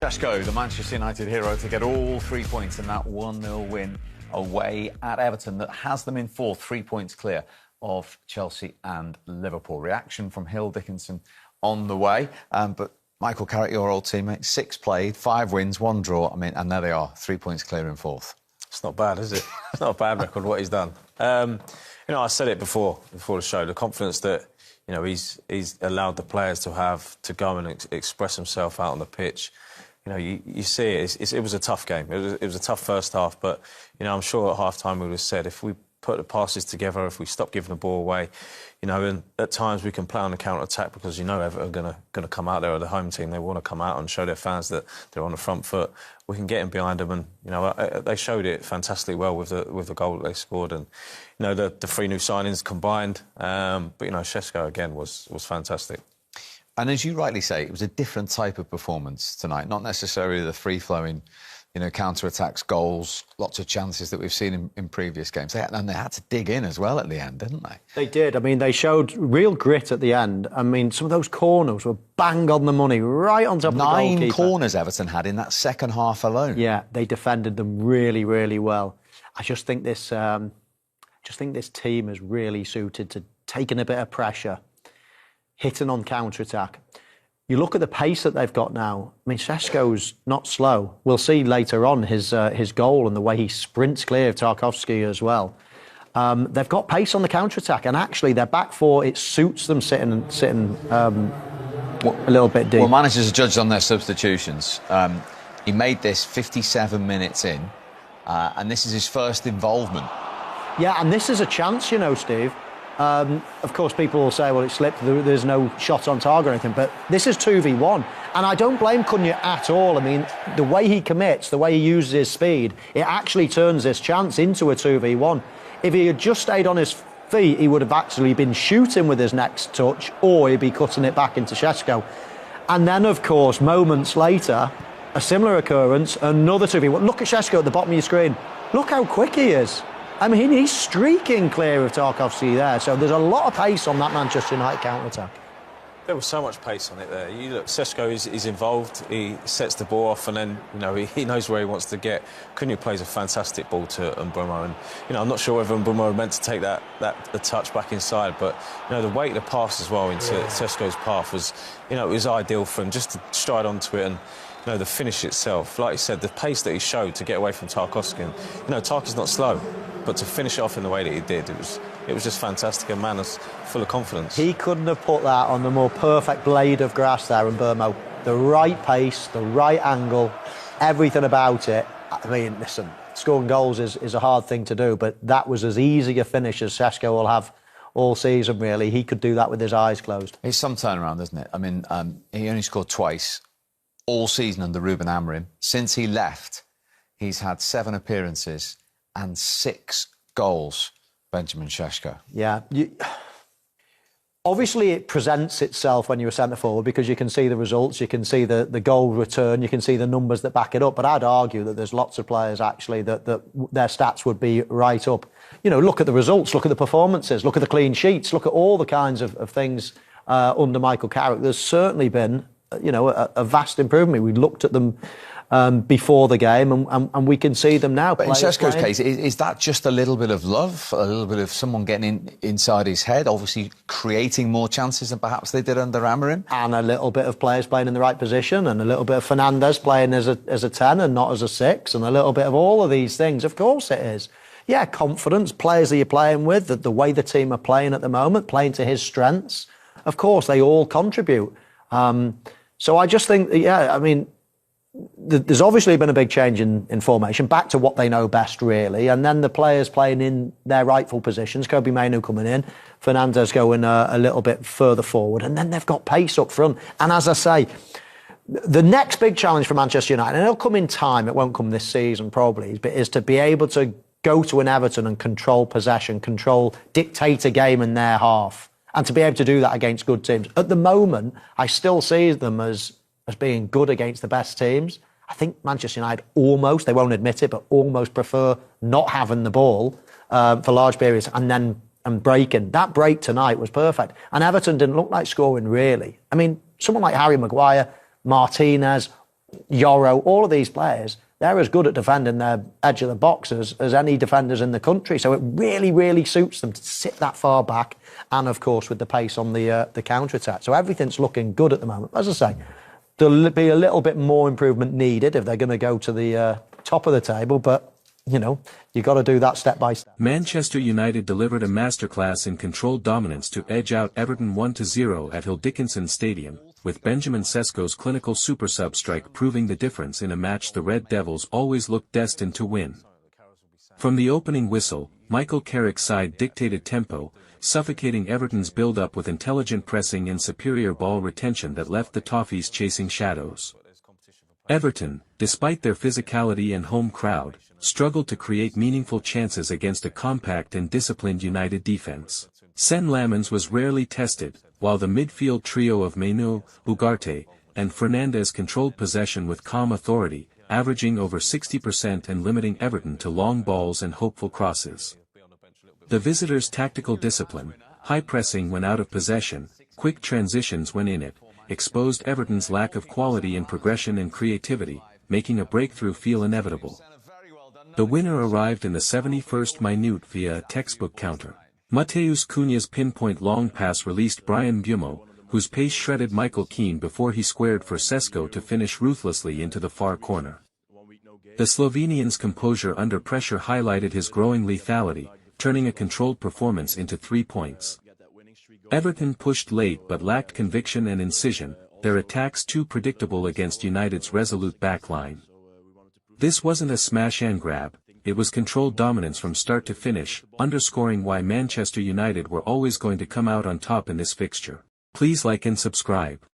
Šeško, the Manchester United hero, to get all 3 points in that 1-0 win away at Everton that has them in fourth, 3 points clear of Chelsea and Liverpool. Reaction from Hill Dickinson on the way. But Michael Carrick, your old teammate, 6 played, 5 wins, 1 draw. I mean, and there they are, 3 points clear in fourth. It's not bad, is it? It's not a bad record, what he's done. I said it before the show, the confidence that, he's allowed the players to have to go and express himself out on the pitch. You see it. It was a tough game. It was a tough first half, but I'm sure at half-time we would have said if we put the passes together, if we stop giving the ball away, and at times we can play on the counter-attack because Everton are going to come out there, or the home team, they want to come out and show their fans that they're on the front foot. We can get in behind them, and they showed it fantastically well with the goal that they scored, and the 3 new signings combined. But Šeško again was fantastic. And as you rightly say, it was a different type of performance tonight, not necessarily the free-flowing, counter-attacks, goals, lots of chances that we've seen in previous games. And they had to dig in as well at the end, didn't they? They did. I mean, they showed real grit at the end. I mean, some of those corners were bang on the money, right on top of the goalkeeper. 9 corners Everton had in that second half alone. Yeah, they defended them really, really well. I just think this team is really suited to taking a bit of pressure, hitting on counter-attack. You look at the pace that they've got now. I mean, Sesko's not slow. We'll see later on his goal and the way he sprints clear of Tarkowski as well. They've got pace on the counter-attack, and actually their back four, it suits them sitting a little bit deep. Well, managers are judged on their substitutions. He made this 57 minutes in, and this is his first involvement. Yeah, and this is a chance, Steve. Of course, people will say, well, it slipped, there's no shot on target or anything, but this is 2v1. And I don't blame Cunha at all. I mean, the way he commits, the way he uses his speed, it actually turns this chance into a 2v1. If he had just stayed on his feet, he would have actually been shooting with his next touch, or he'd be cutting it back into Šeško. And then, of course, moments later, a similar occurrence, another 2v1. Look at Šeško at the bottom of your screen. Look how quick he is. I mean, he's streaking clear of Tarkowski there, so there's a lot of pace on that Manchester United counter-attack. There was so much pace on it there. You look, Sesko is involved, he sets the ball off, and then, he knows where he wants to get. Cunha plays a fantastic ball to Mbeumo, and, I'm not sure whether Mbeumo meant to take the touch back inside, but, the weight of the pass as well into Sesko's path was, it was ideal for him just to stride onto it, and, the finish itself, like you said, the pace that he showed to get away from Tarkowski, and, Tarkowski's not slow, but to finish it off in the way that he did, it was just fantastic, and man is full of confidence. He couldn't have put that on the more perfect blade of grass there in Mbeumo. The right pace, the right angle, everything about it. I mean, listen, scoring goals is a hard thing to do, but that was as easy a finish as Šeško will have all season, really. He could do that with his eyes closed. It's some turnaround, isn't it? I mean, he only scored twice all season under Ruben Amorim. Since he left, he's had 7 appearances and 6 goals, Benjamin Šeško. Yeah. Obviously, it presents itself when you're a centre-forward because you can see the results, you can see the goal return, you can see the numbers that back it up. But I'd argue that there's lots of players, actually, that their stats would be right up. Look at the results, look at the performances, look at the clean sheets, look at all the kinds of things under Michael Carrick. There's certainly been, a vast improvement. We looked at them before the game, and we can see them now. But in Šeško's case, is that just a little bit of love, a little bit of someone getting inside his head, obviously creating more chances than perhaps they did under Amorim? And a little bit of players playing in the right position, and a little bit of Fernandes playing as a 10 and not as a 6, and a little bit of all of these things. Of course it is. Yeah, confidence, players that you're playing with, the way the team are playing at the moment, playing to his strengths. Of course, they all contribute. So I just think, there's obviously been a big change in formation, back to what they know best, really. And then the players playing in their rightful positions, Kobbie Mainoo coming in, Fernandes going a little bit further forward. And then they've got pace up front. And as I say, the next big challenge for Manchester United, and it'll come in time, it won't come this season probably, but is to be able to go to an Everton and control possession, dictate a game in their half. And to be able to do that against good teams. At the moment, I still see them as being good against the best teams. I think Manchester United almost, they won't admit it, but almost prefer not having the ball for large periods and breaking. That break tonight was perfect. And Everton didn't look like scoring, really. I mean, someone like Harry Maguire, Martinez, Yoro, all of these players, they're as good at defending their edge of the box as any defenders in the country. So it really, really suits them to sit that far back and, of course, with the pace on the counter-attack. So everything's looking good at the moment. As I say, there'll be a little bit more improvement needed if they're going to go to the top of the table, but, you know, you've got to do that step by step. Manchester United delivered a masterclass in controlled dominance to edge out Everton 1-0 at Hill Dickinson Stadium, with Benjamin Šeško's clinical super sub strike proving the difference in a match the Red Devils always looked destined to win. From the opening whistle, Michael Carrick's side dictated tempo, suffocating Everton's build-up with intelligent pressing and superior ball retention that left the Toffees chasing shadows. Everton, despite their physicality and home crowd, struggled to create meaningful chances against a compact and disciplined United defence. Senne Lammens was rarely tested, while the midfield trio of Mainoo, Ugarte, and Fernandes controlled possession with calm authority, averaging over 60% and limiting Everton to long balls and hopeful crosses. The visitors' tactical discipline, high pressing when out of possession, quick transitions when in it, exposed Everton's lack of quality in progression and creativity, making a breakthrough feel inevitable. The winner arrived in the 71st minute via a textbook counter. Matheus Cunha's pinpoint long pass released Bryan Mbeumo, whose pace shredded Michael Keane before he squared for Sesko to finish ruthlessly into the far corner. The Slovenian's composure under pressure highlighted his growing lethality, turning a controlled performance into 3 points. Everton pushed late but lacked conviction and incision, their attacks too predictable against United's resolute backline. This wasn't a smash and grab, it was controlled dominance from start to finish, underscoring why Manchester United were always going to come out on top in this fixture. Please like and subscribe.